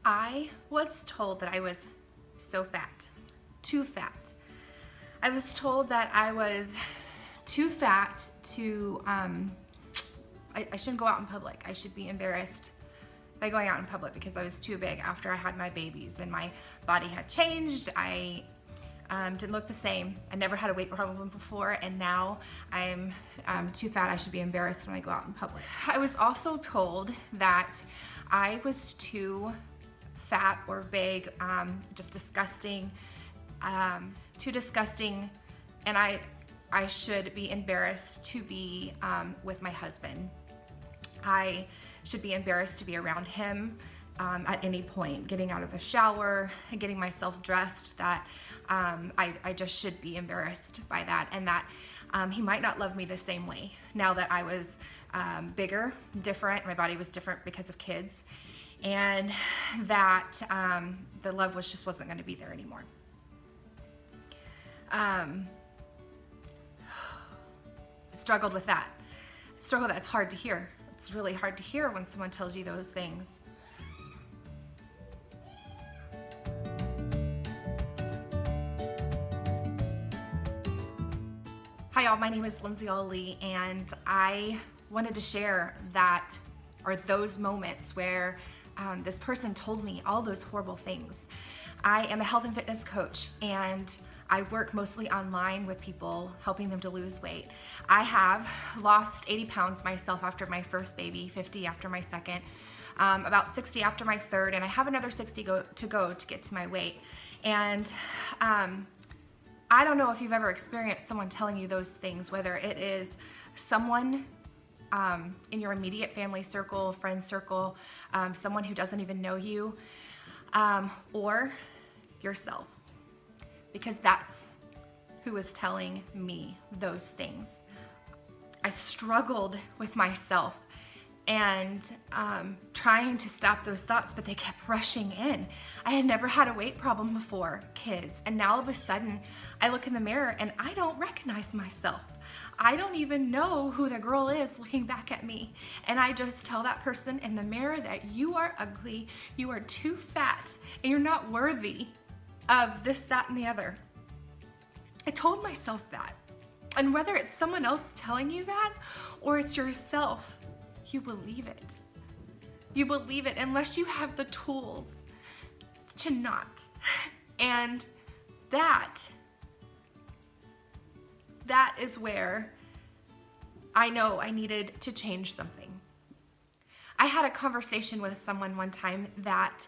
I was told that I was so fat, too fat. I was told that I was too fat to, I shouldn't go out in public. I should be embarrassed by going out in public because I was too big after I had my babies and my body had changed. I didn't look the same. I never had a weight problem before, and now I'm too fat. I should be embarrassed when I go out in public. I was also told that I was too fat or big, just disgusting, too disgusting, and I should be embarrassed to be with my husband. I should be embarrassed to be around him at any point, getting out of the shower, getting myself dressed, that I just should be embarrassed by that, and that he might not love me the same way now that I was bigger, different, my body was different because of kids, and that the love wasn't going to be there anymore. Struggled with that. Struggle that's hard to hear. It's really hard to hear when someone tells you those things. Hi y'all, my name is Lindsay Ali, and I wanted to share those moments where this person told me all those horrible things. I am a health and fitness coach, and I work mostly online with people, helping them to lose weight. I have lost 80 pounds myself after my first baby, 50 after my second, about 60 after my third, and I have another 60 to go to get to my weight. And I don't know if you've ever experienced someone telling you those things, whether it is someone in your immediate family circle, friend circle, someone who doesn't even know you, or yourself. Because that's who was telling me those things. I struggled with myself and trying to stop those thoughts, but they kept rushing in. I had never had a weight problem before, kids, and now all of a sudden I look in the mirror and I don't recognize myself. I don't even know who the girl is looking back at me, and I just tell that person in the mirror that you are ugly, you are too fat, and you're not worthy of this, that, and the other. I told myself that. And whether it's someone else telling you that or it's yourself, you believe it. You believe it unless you have the tools to not. And that is where I know I needed to change something. I had a conversation with someone one time that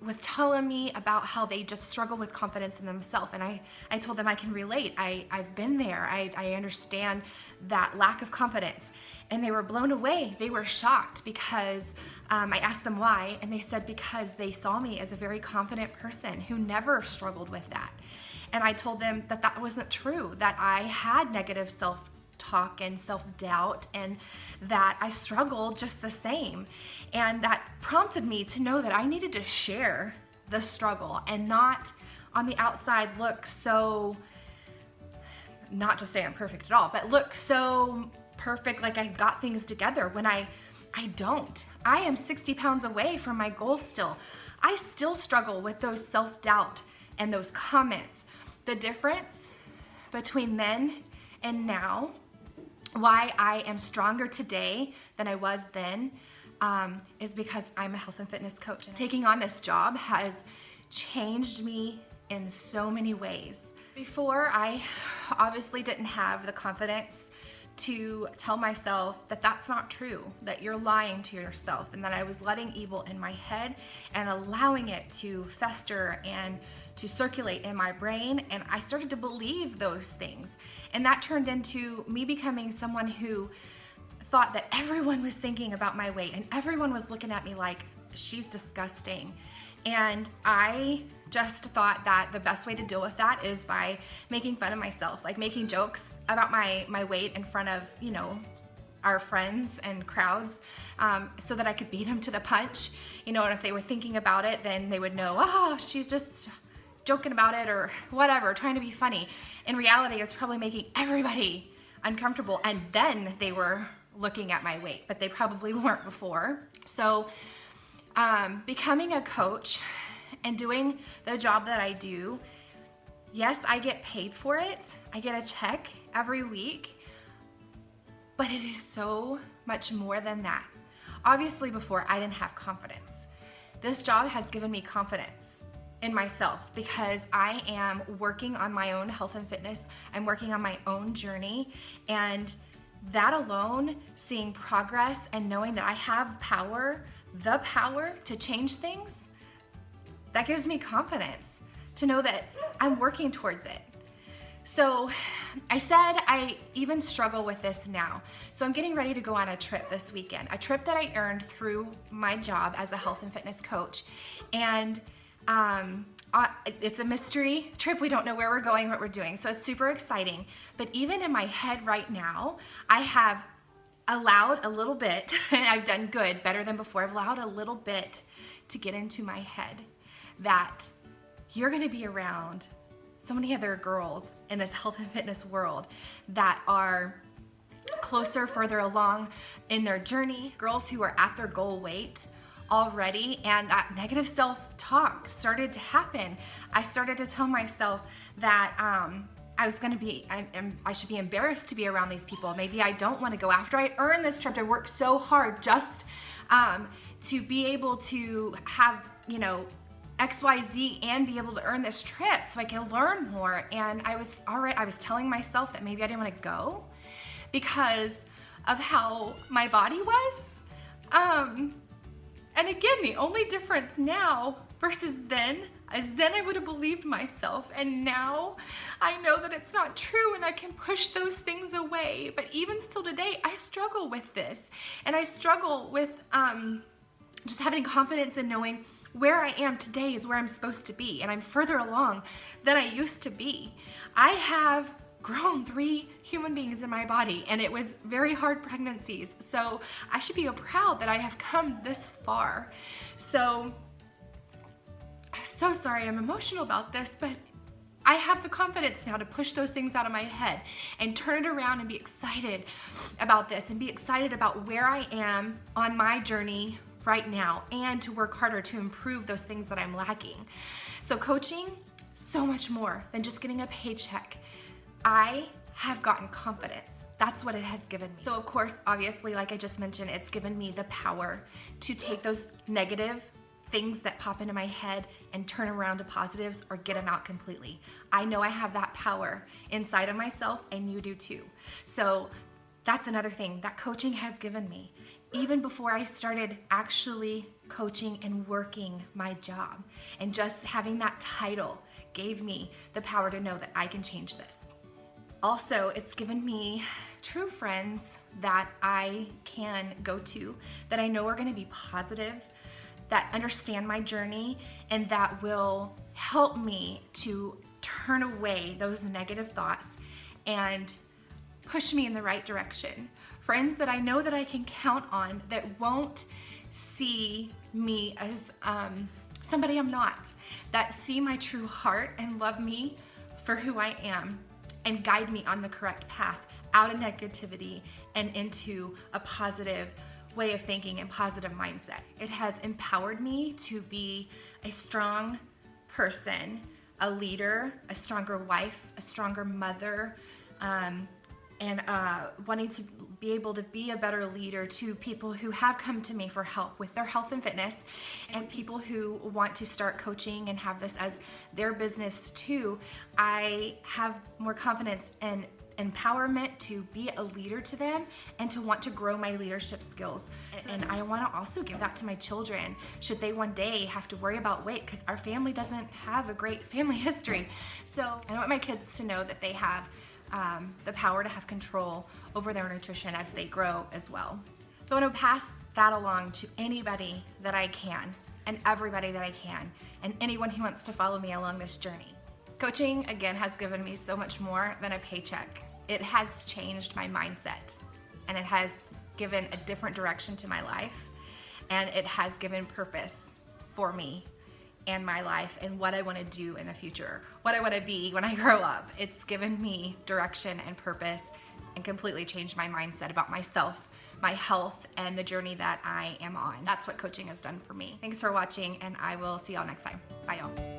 was telling me about how they just struggle with confidence in themselves, and I told them I can relate. I've been there. I understand that lack of confidence, and they were blown away. They were shocked because I asked them why, and they said because they saw me as a very confident person who never struggled with that. And I told them that that wasn't true, that I had negative self-talk and self-doubt, and that I struggled just the same. And that prompted me to know that I needed to share the struggle and not on the outside look so, not to say I'm perfect at all, but look so perfect, like I got things together, when I don't. I am 60 pounds away from my goal still. I still struggle with those self-doubt and those comments. The difference between then and now, why I am stronger today than I was then, is because I'm a health and fitness coach. And taking on this job has changed me in so many ways. Before, I obviously didn't have the confidence to tell myself that that's not true, that you're lying to yourself, and that I was letting evil in my head and allowing it to fester and to circulate in my brain, and I started to believe those things. And that turned into me becoming someone who thought that everyone was thinking about my weight and everyone was looking at me like, she's disgusting. And I just thought that the best way to deal with that is by making fun of myself, like making jokes about my weight in front of, you know, our friends and crowds, so that I could beat them to the punch, you know, and if they were thinking about it, then they would know, oh, she's just joking about it or whatever, trying to be funny. In reality, I was probably making everybody uncomfortable, and then they were looking at my weight, but they probably weren't before. So Becoming a coach and doing the job that I do, yes, I get paid for it. I get a check every week, but it is so much more than that. Obviously, before I didn't have confidence. This job has given me confidence in myself because I am working on my own health and fitness. I'm working on my own journey, and that alone, seeing progress and knowing that I have power, the power to change things, that gives me confidence to know that I'm working towards it. So I said I even struggle with this now. So I'm getting ready to go on a trip this weekend, a trip that I earned through my job as a health and fitness coach. And it's a mystery trip. We don't know where we're going, what we're doing. So it's super exciting. But even in my head right now, I have allowed a little bit, and I've done good, better than before. I've allowed a little bit to get into my head that you're gonna be around so many other girls in this health and fitness world that are closer, further along in their journey, girls who are at their goal weight already, and that negative self-talk started to happen. I started to tell myself that I should be embarrassed to be around these people. Maybe I don't want to go. After I earned this trip, I worked so hard just to be able to have, XYZ and be able to earn this trip so I can learn more. And I was telling myself that maybe I didn't want to go because of how my body was. And again, the only difference now versus then is then I would have believed myself, and now I know that it's not true and I can push those things away. But even still today, I struggle with this, and I struggle with just having confidence in knowing where I am today is where I'm supposed to be, and I'm further along than I used to be. I have grown 3 human beings in my body, and it was very hard pregnancies. So I should be proud that I have come this far. So I'm so sorry I'm emotional about this, but I have the confidence now to push those things out of my head and turn it around and be excited about this and be excited about where I am on my journey right now, and to work harder to improve those things that I'm lacking. So coaching, so much more than just getting a paycheck. I have gotten confidence. That's what it has given me. So of course, obviously, like I just mentioned, it's given me the power to take those negative things that pop into my head and turn around to positives or get them out completely. I know I have that power inside of myself, and you do too. So that's another thing that coaching has given me. Even before I started actually coaching and working my job, and just having that title gave me the power to know that I can change this. Also, it's given me true friends that I can go to, that I know are gonna be positive, that understand my journey, and that will help me to turn away those negative thoughts and push me in the right direction. Friends that I know that I can count on, that won't see me as somebody I'm not, that see my true heart and love me for who I am and guide me on the correct path out of negativity and into a positive way of thinking and positive mindset. It has empowered me to be a strong person, a leader, a stronger wife, a stronger mother, and wanting to be able to be a better leader to people who have come to me for help with their health and fitness, and people who want to start coaching and have this as their business too. I have more confidence and empowerment to be a leader to them and to want to grow my leadership skills. And I want to also give that to my children should they one day have to worry about weight, because our family doesn't have a great family history. So I want my kids to know that they have the power to have control over their nutrition as they grow as well. So I want to pass that along to anybody that I can, and everybody that I can, and anyone who wants to follow me along this journey. Coaching, again, has given me so much more than a paycheck. It has changed my mindset, and it has given a different direction to my life, and it has given purpose for me and my life and what I want to do in the future, what I want to be when I grow up. It's given me direction and purpose and completely changed my mindset about myself, my health, and the journey that I am on. That's what coaching has done for me. Thanks for watching, and I will see y'all next time. Bye, y'all.